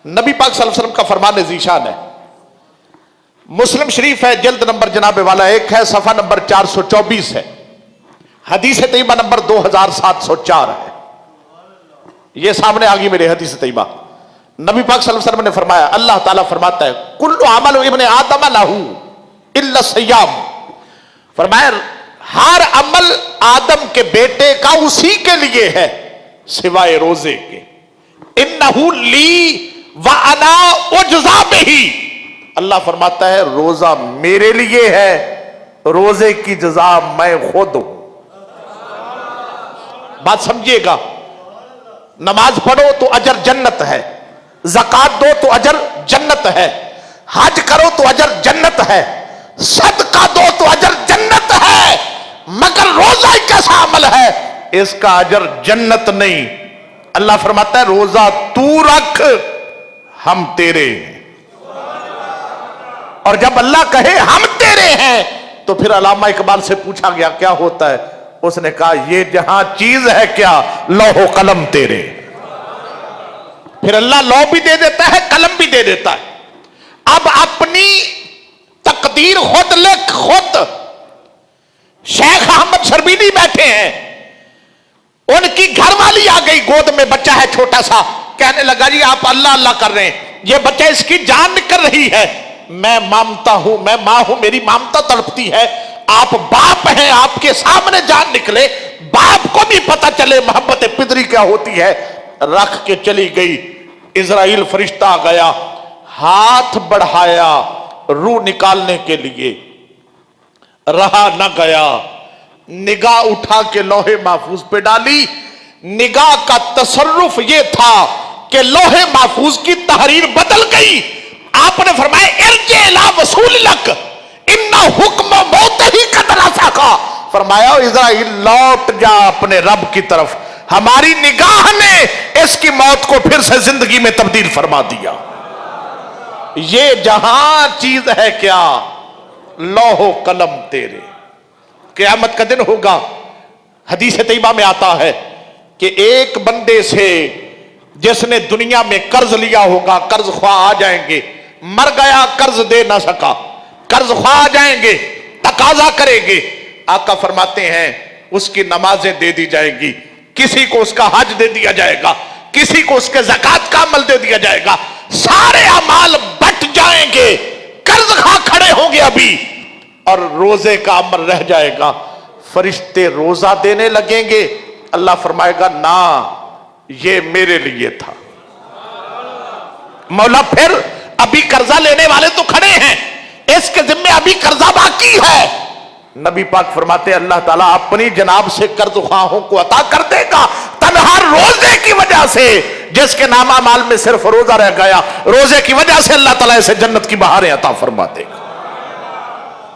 नबी पाक सल्लल्लाहु अलैहि वसल्लम का फरमान ज़ीशान है, मुस्लिम शरीफ है, जल्द नंबर जनाब वाला 1 है, सफा नंबर 424 है, हदीस तैयबा नंबर 2704 है। ये सामने आ गई मेरे हदीस तैयबा। नबी पाक सल्लल्लाहु अलैहि वसल्लम ने फरमाया, अल्लाह ताला फरमाता है, कुल्लु अमल इब्ने आदम लहू इल्ला सय्याम। फरमाया हर अमल आदम के बेटे का उसी के लिए है सिवाय रोजे के। इन्नहु ली व अना उज्जा बिही। अल्लाह फरमाता है रोजा मेरे लिए है, रोजे की जजा मैं खुद हूं। बात समझिएगा, नमाज पढ़ो तो अजर जन्नत है, ज़कात दो तो अजर जन्नत है, हज करो तो अजर जन्नत है, सदका दो तो अजर जन्नत है, मगर रोजा एक ऐसा अमल है इसका अजर जन्नत नहीं। अल्लाह फरमाता है रोजा तू रख, हम तेरे हैं। और जब अल्लाह कहे हम तेरे हैं तो फिर अल्लामा इकबाल से पूछा गया क्या होता है, उसने कहा ये जहां चीज है क्या, लौहो कलम तेरे। फिर अल्लाह लौ भी दे देता है, कलम भी दे देता है। अब अपनी तकदीर खुद लिख खुद। शेख अहमद शर्बीनी बैठे हैं, उनकी घरवाली आ गई, गोद में बच्चा है छोटा सा, कहने लगा जी आप अल्लाह अल्लाह कर रहे हैं, ये बच्चा इसकी जान निकल रही है, मैं मामता हूं, मैं मां हूं, मेरी मामता तड़पती है, आप बाप हैं, आपके सामने जान निकले, बाप को भी पता चले मोहब्बत पितरी क्या होती है। रख के चली गई। इजराइल फरिश्ता गया, हाथ बढ़ाया रूह निकालने के लिए, रहा न गया, निगाह उठा के लोहे महफूज पे डाली। निगाह का तसर्रुफ ये था कि लोहे महफूज की तहरीर बदल गई। आपने फरमाया इर्जे इला वसूल लक इन्ना हुक्म मौत ही कदरा सका। फरमाया इज़राइल लौट जा अपने रब की तरफ, हमारी निगाह ने इसकी मौत को फिर से जिंदगी में तब्दील फरमा दिया। ये जहां चीज है क्या, लौहो कलम तेरे। क़यामत का दिन होगा, हदीस तैयबा में आता है कि एक बंदे से जिसने दुनिया में कर्ज लिया होगा, कर्ज ख्वाह आ जाएंगे, मर गया कर्ज दे ना सका, कर्ज ख्वाह आ जाएंगे, तकाजा करेंगे। आका फरमाते हैं उसकी नमाजें दे दी जाएंगी, किसी को उसका हज दे दिया जाएगा, किसी को उसके ज़कात का अमल दे दिया जाएगा, सारे अमाल बट जाएंगे, कर्ज खा खड़े होंगे अभी, और रोजे का अमल रह जाएगा। फरिश्ते रोजा देने लगेंगे, अल्लाह फरमाएगा ना ये मेरे लिए था। मौला फिर अभी कर्जा लेने वाले तो खड़े हैं, इसके जिम्मे अभी कर्जा बाकी है। नबी पाक फरमाते अल्लाह ताला अपनी जनाब से कर्ज ख्वाहों को अता कर देगा, तन्हा रोजे की वजह से, जिसके नामा माल में सिर्फ रोजा रह गया, रोजे की वजह से अल्लाह ताला इसे जन्नत की बहारें अता फरमा देगा।